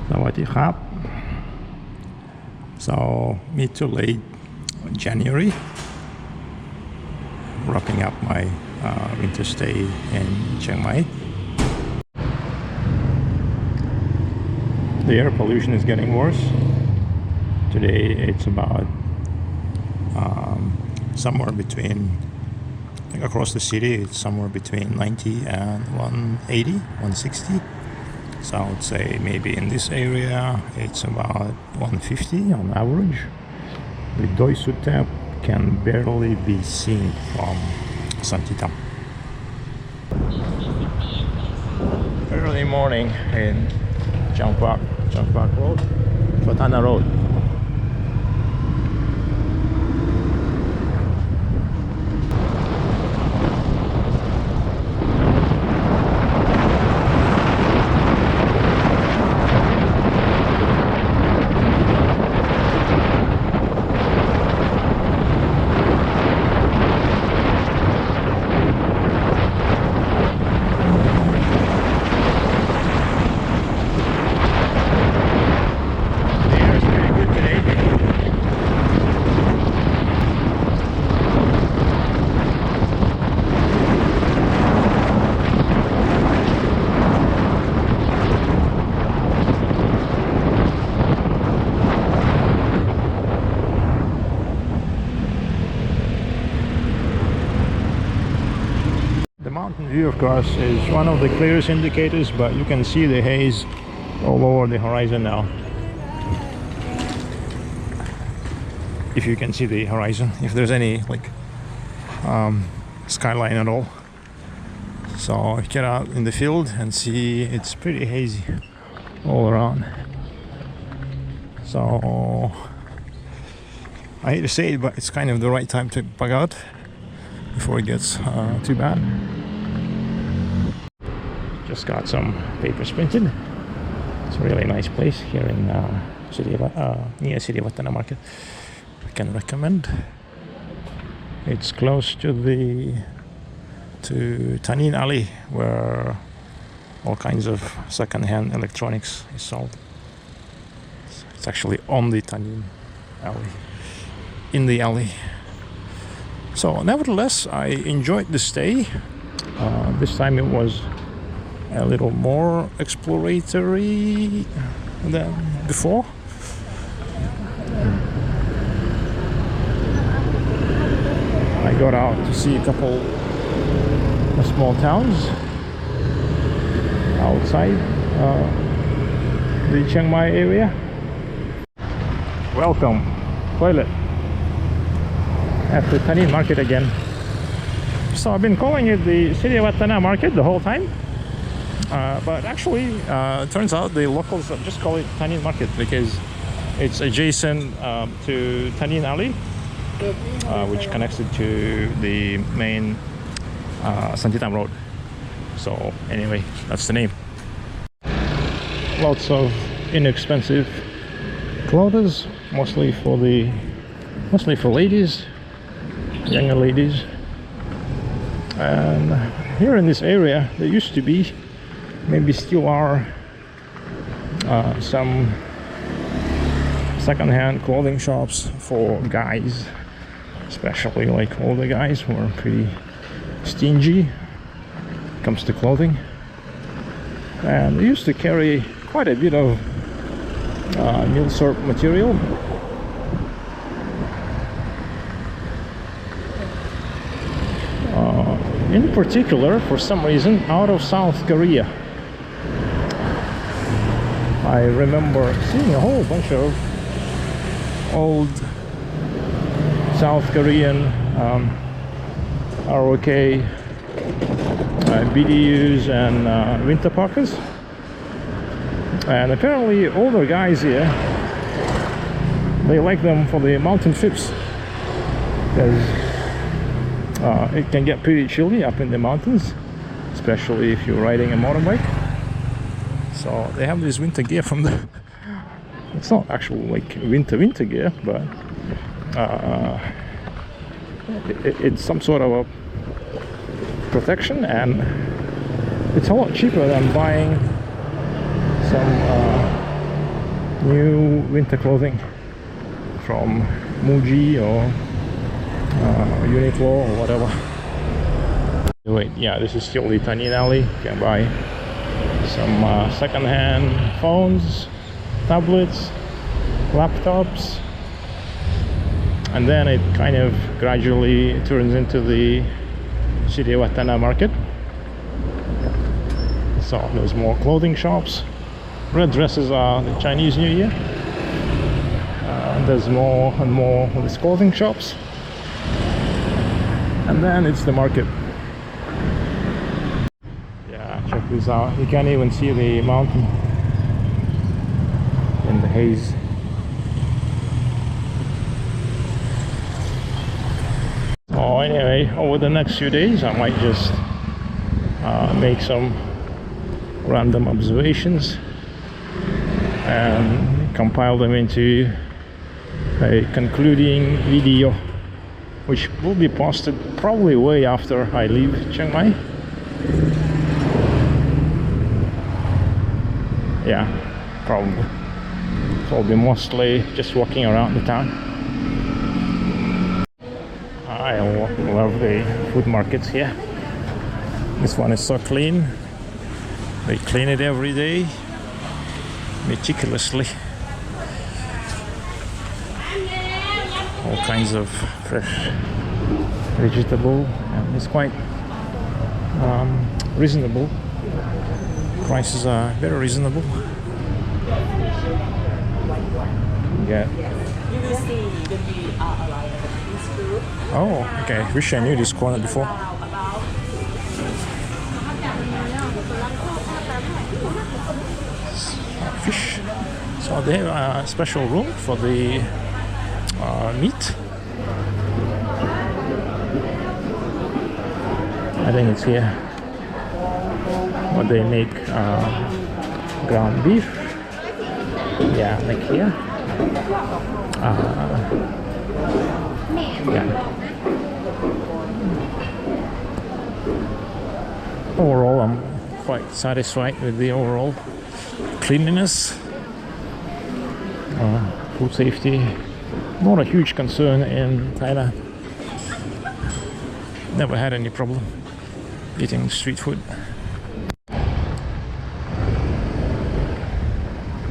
Sawadee krap. So mid to late January, wrapping up my winter stay in Chiang Mai. The air pollution is getting worse. Today it's about somewhere between, across the city, it's somewhere between 90 and 180, 160. So I would say maybe in this area it's about 150 on average. The Doi Suthep can barely be seen from Santitam. Early morning in Chiang Mai Road, Watana Road. The mountain view, of course, is one of the clearest indicators, but you can see the haze all over the horizon now. If you can see the horizon, if there's any like skyline at all. So get out in the field and see it's pretty hazy all around. So I hate to say it, but it's kind of the right time to bug out before it gets too bad. Just got some papers printed. It's a really nice place here in near City of Watana Market. I can recommend. It's close to Tanin Alley, where all kinds of second-hand electronics is sold. It's actually on the Tanin Alley, in the alley. So nevertheless, I enjoyed the stay. This time it was a little more exploratory than before. I got out to see a couple of small towns outside the Chiang Mai area. Welcome, toilet at the Tanin Market again. So I've been calling it the City of Watana Market the whole time, but actually it turns out the locals just call it Tanin Market because it's adjacent to Tanin Alley, which connects it to the main Santitam Road. So anyway, that's the name. Lots of inexpensive clothes, mostly for ladies, younger ladies. And here in this area there used to be, maybe still are, some second-hand clothing shops for guys, especially like older guys who are pretty stingy when it comes to clothing. And they used to carry quite a bit of milsurp material. In particular, for some reason, out of South Korea. I remember seeing a whole bunch of old South Korean ROK BDUs and winter parkas. And apparently older guys here, they like them for the mountain trips, because it can get pretty chilly up in the mountains, especially if you're riding a motorbike. So they have this winter gear from the, it's not actual like winter gear, but it's some sort of a protection, and it's a lot cheaper than buying some new winter clothing from Muji or Uniqlo or whatever. Wait, yeah, this is still the Tannin Alley. You can buy some second-hand phones, tablets, laptops, and then it kind of gradually turns into the Siriwatana market. So there's more clothing shops. Red dresses are the Chinese New Year. There's more and more of these clothing shops, and then it's the market. Yeah, check this out. You can't even see the mountain in the haze. So anyway, over the next few days I might just make some random observations and compile them into a concluding video, which will be posted probably way after I leave Chiang Mai. Yeah, probably. So I'll be mostly just walking around the town. I love the food markets here. This one is so clean. They clean it every day, meticulously. All kinds of fresh vegetable, and it's quite reasonable. Prices are very reasonable. Yeah. You will see when we are arrived at this group. Oh, okay. Wish I knew this corner before. Fish. So they have a special room for the meat. I think it's here. But they make ground beef. Yeah, like here. Yeah. Overall, I'm quite satisfied with the overall cleanliness, food safety. Not a huge concern in Thailand. Never had any problem eating street food.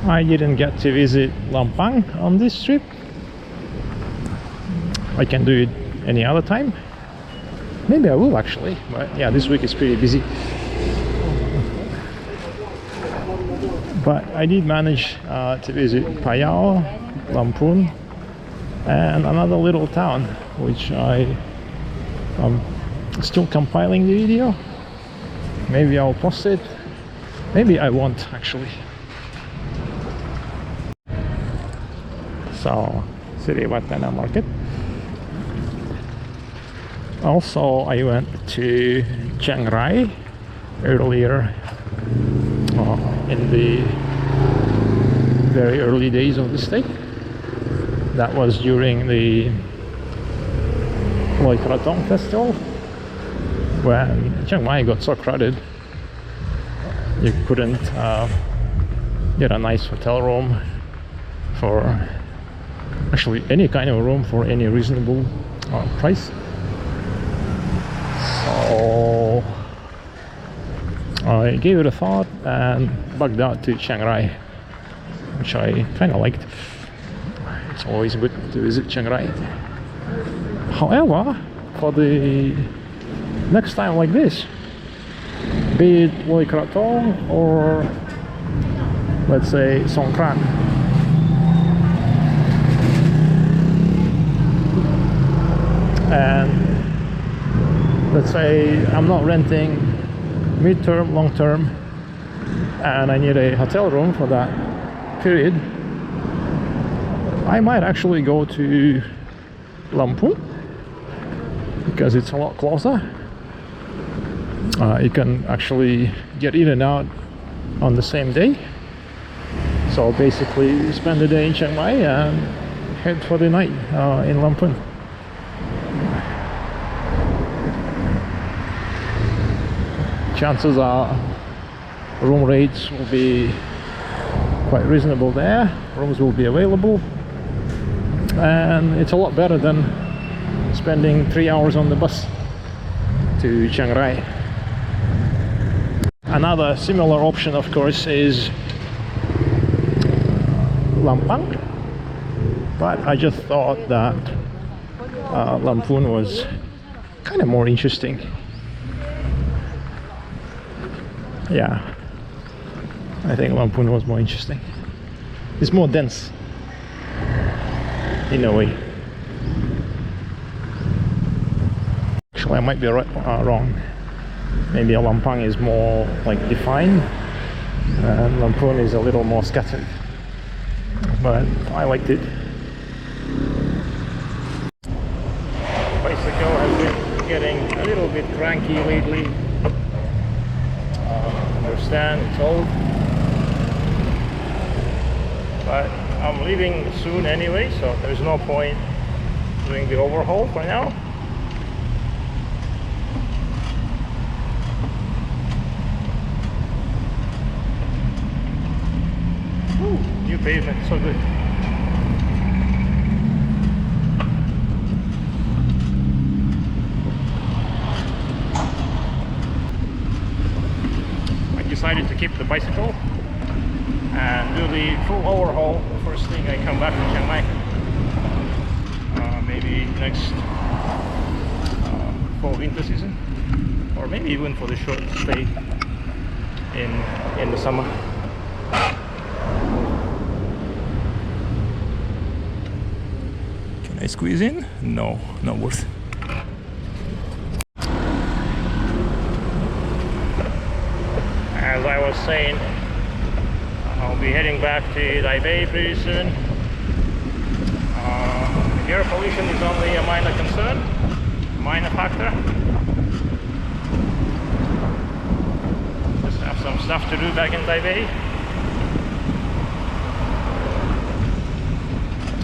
I didn't get to visit Lampang on this trip. I can do it any other time. Maybe I will actually, but yeah, this week is pretty busy. But I did manage to visit Payao, Lamphun, and another little town, which I'm still compiling the video. Maybe I'll post it. Maybe I won't actually. So, Siriwatana market. Also, I went to Chiang Rai earlier in the very early days of the stay. That was during the Loi Krathong festival, when Chiang Mai got so crowded you couldn't get a nice hotel room for actually any kind of room for any reasonable price. So I gave it a thought and bugged out to Chiang Rai, which I kind of liked. It's always good to visit Chiang Rai. However, for the next time like this, be it Loi Krathong or let's say Songkran, and let's say I'm not renting mid-term, long-term, and I need a hotel room for that period, I might actually go to Lamphun because it's a lot closer. You can actually get in and out on the same day. So basically spend the day in Chiang Mai and head for the night in Lamphun. Chances are room rates will be quite reasonable there. Rooms will be available, and it's a lot better than spending 3 hours on the bus to Chiang Mai. Another similar option, of course, is Lampang, but I just thought that Lamphun was kind of more interesting. Yeah, I think Lamphun was more interesting. It's more dense in a way. Actually, I might be wrong. Maybe Lampang is more like defined and Lamphun is a little more scattered, but I liked it. Bicycle has been getting a little bit cranky lately. Understand it's old, but I'm leaving soon anyway, so there's no point doing the overhaul for now. Ooh, new pavement, so good. Decided to keep the bicycle and do the full overhaul the first thing I come back to Chiang Mai. Maybe next fall winter season, or maybe even for the short stay in the summer. Can I squeeze in? No, not worth. As I was saying, I'll be heading back to Taipei pretty soon. Air pollution is only a minor concern, minor factor. Just have some stuff to do back in Taipei.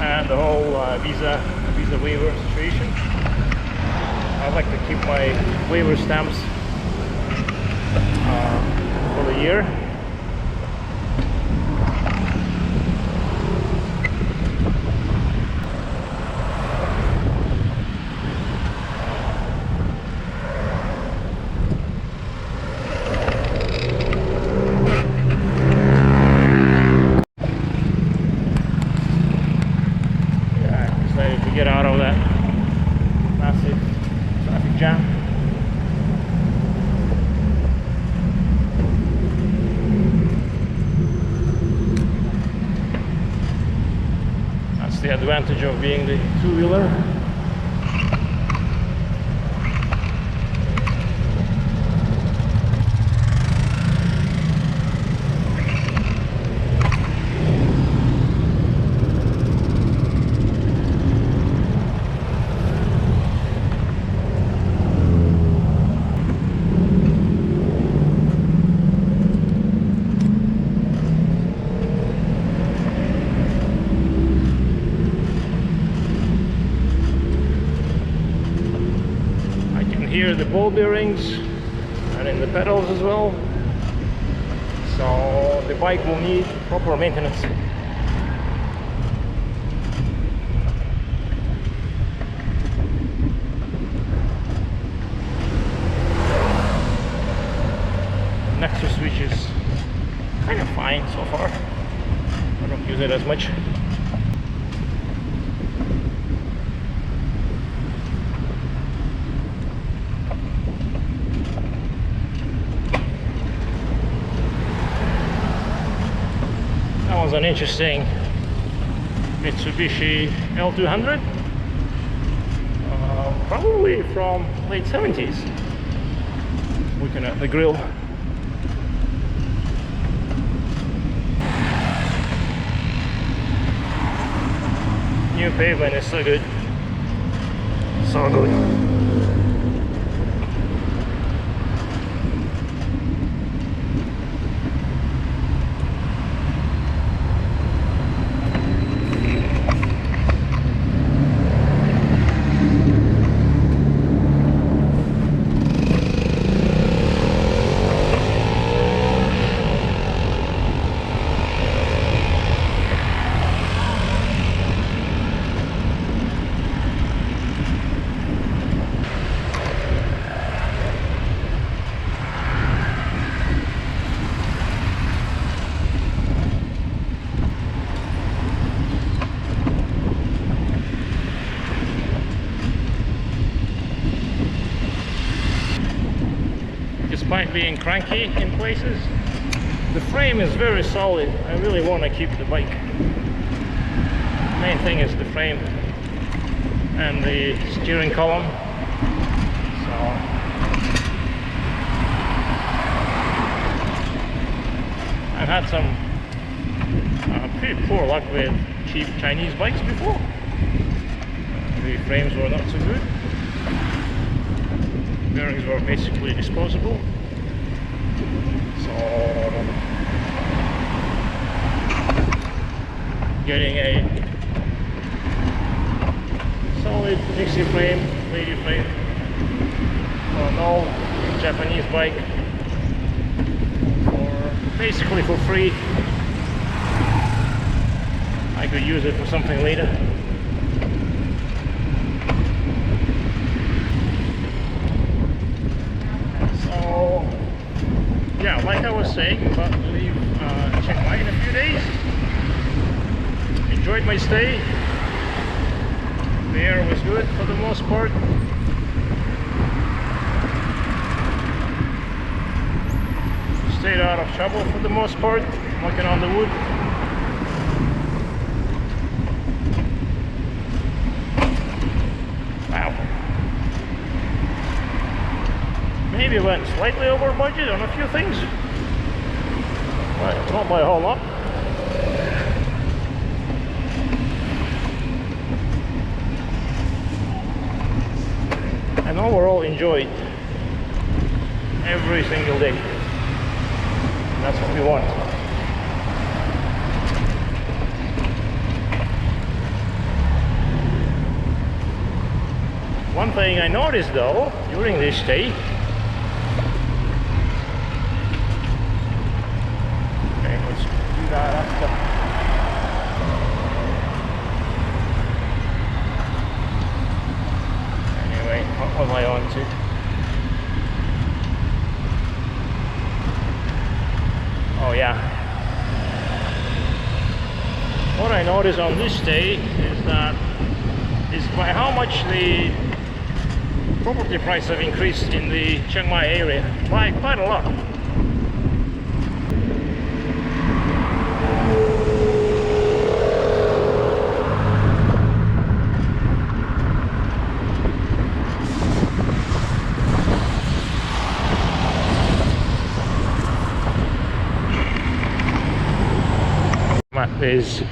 And the whole visa waiver situation. I'd like to keep my waiver stamps for the year. Yeah, I decided to get out of that massive traffic jam. The advantage of being the two-wheeler. Hear the ball bearings and in the pedals as well, so the bike will need proper maintenance. Nexus switch is kind of fine so far. I don't use it as much. Was an interesting Mitsubishi L200, probably from late 70s. Looking at the grill. New pavement is so good, so good. being cranky in places. The frame is very solid. I really want to keep the bike. The main thing is the frame and the steering column. So I've had some pretty poor luck with cheap Chinese bikes before. The frames were not so good. Bearings were basically disposable. So getting a solid mixie frame, lady frame for an old Japanese bike basically for free. I could use it for something later. So yeah, like I was saying, about to leave Chiang Mai in a few days. Enjoyed my stay. The air was good for the most part. Stayed out of trouble for the most part, walking on the wood. Wow. Maybe went slightly over budget on a few things, but not by a whole lot. And overall enjoyed every single day. That's what we want. One thing I noticed though during this stay, okay, let's do that after. Anyway, what was I on to? Oh yeah. What I noticed on this day is that by how much the property prices have increased in the Chiang Mai area by quite a lot. Is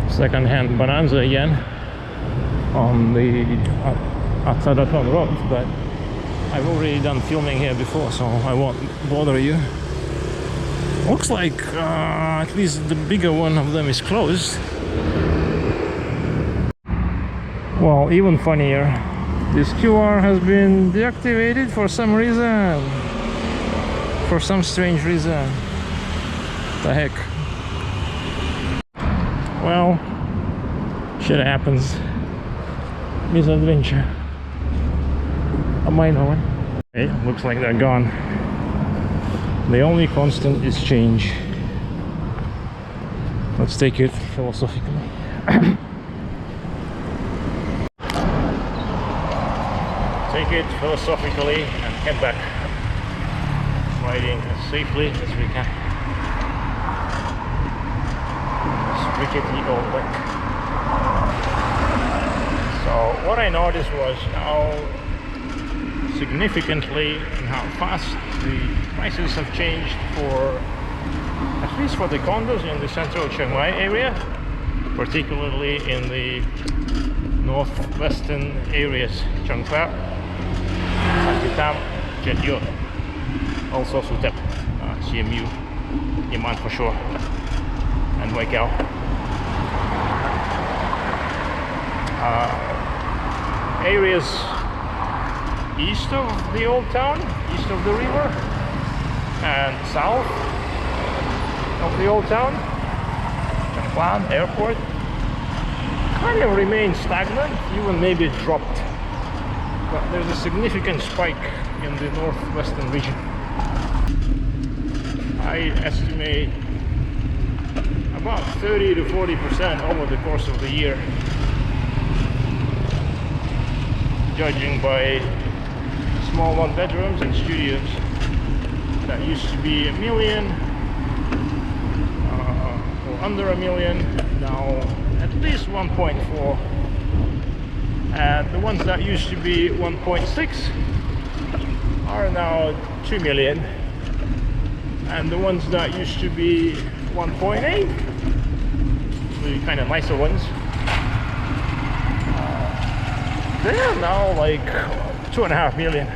second-hand bonanza again on the Atsaraton road, but I've already done filming here before, so I won't bother you. Looks like at least the bigger one of them is closed. Well, even funnier, this QR has been deactivated for some reason, for some strange reason. The heck. Well, shit happens. Misadventure. A minor one. Okay, looks like they're gone. The only constant is change. Let's take it philosophically. Take it philosophically and head back. Riding as safely as we can. Rickety old bike. So what I noticed was how significantly and how fast the prices have changed for, at least for the condos in the central Chiang Mai area, particularly in the northwestern areas, Chiang Mai, Sakitam, Jetyo, also Sutep, CMU, Yaman for sure, and Waikau. Areas east of the old town, east of the river, and south of the old town, Chiang Mai airport, kind of remained stagnant, even maybe dropped. But there's a significant spike in the northwestern region. I estimate about 30 to 40% over the course of the year, judging by small one bedrooms and studios. that used to be a million or under a million, now at least 1.4. And the ones that used to be 1.6 are now 2 million. And the ones that used to be 1.8, the kind of nicer ones, they are now like 2.5 million.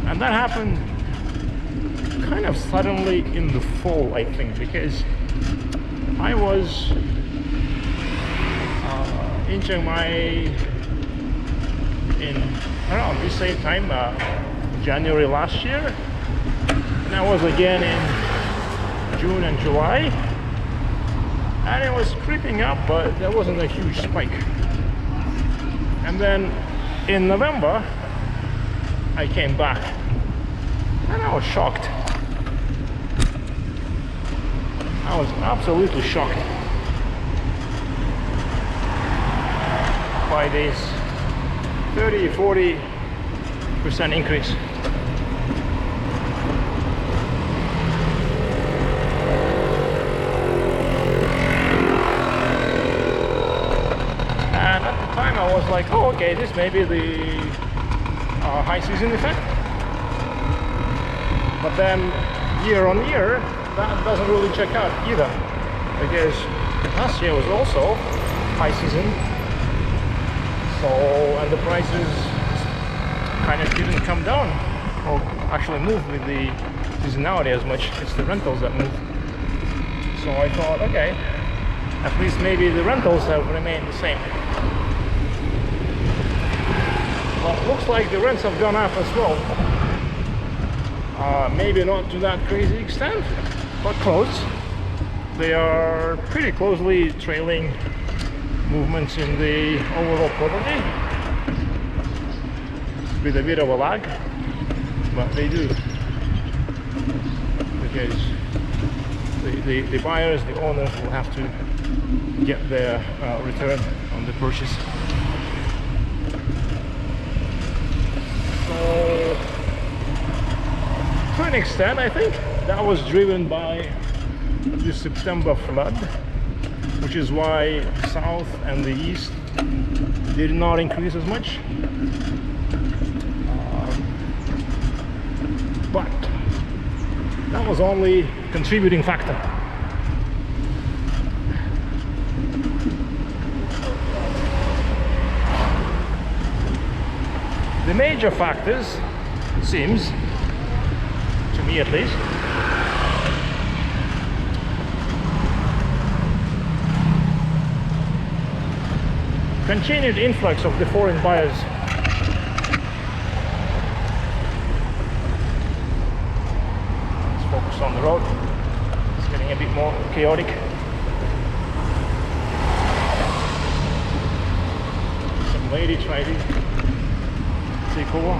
And that happened kind of suddenly in the fall, I think, because I was in Chiang Mai in around the same time, January last year, and I was again in June and July, and it was creeping up, but there wasn't a huge spike. And then in November I came back and I was shocked. I was absolutely shocked by this 30-40% increase. And at the time I was like, oh, okay, this may be the high season effect. But then year on year, that doesn't really check out either, because last year was also high season. So, and the prices kind of didn't come down or actually move with the seasonality as much. It's the rentals that move. So I thought, okay, at least maybe the rentals have remained the same. But looks like the rents have gone up as well. Maybe not to that crazy extent, but close. They are pretty closely trailing movements in the overall property, with a bit of a lag, but they do, because the buyers, the owners will have to get their return on the purchase. So to an extent, I think that was driven by the September flood, which is why the south and the east did not increase as much. But that was only a contributing factor. The major factors, it seems, to me at least, continued influx of the foreign buyers. Let's focus on the road. It's getting a bit more chaotic. Some lady tried to take over.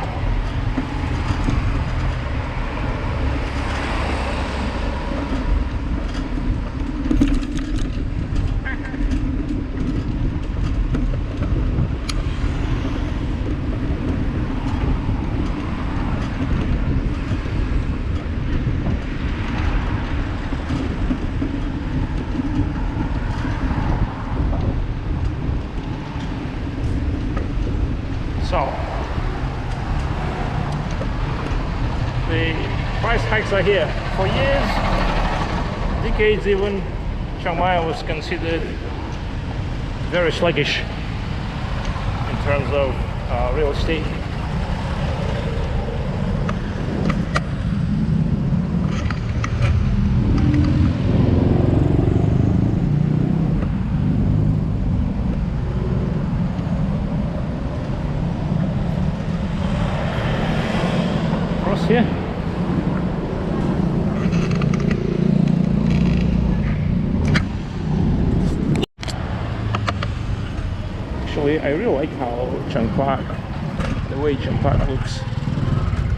So the price hikes are here. For years, decades even, Chiang Mai was considered very sluggish in terms of real estate. Here. Actually, I really like how Chiang Mai, the way Chiang Mai looks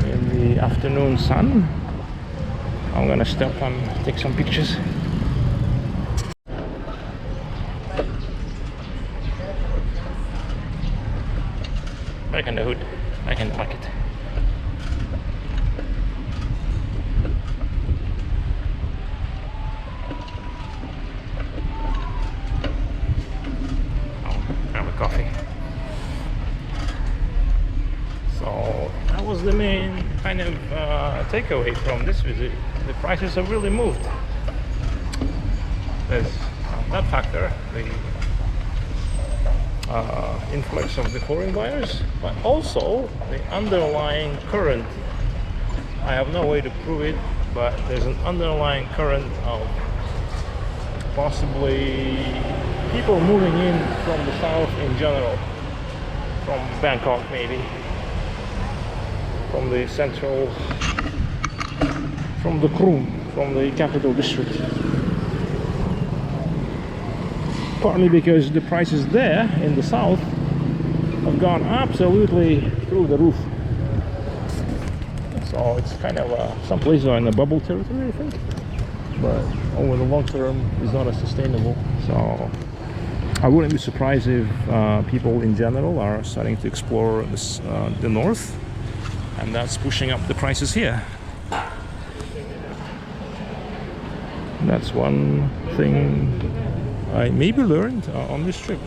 in the afternoon sun. I'm gonna stop and take some pictures. Back in the hood, back in the market. takeaway from this visit, the prices have really moved. There's that factor, the influx of the foreign buyers, but also the underlying current. I have no way to prove it, but there's an underlying current of possibly people moving in from the south in general, from Bangkok maybe, from the central, from the Krum, from the capital district. Partly because the prices there in the south have gone absolutely through the roof. So it's kind of some places are in the bubble territory, I think, but over the long term it's not as sustainable. So I wouldn't be surprised if people in general are starting to explore this, the north, and that's pushing up the prices here. That's one thing I maybe learned on this trip.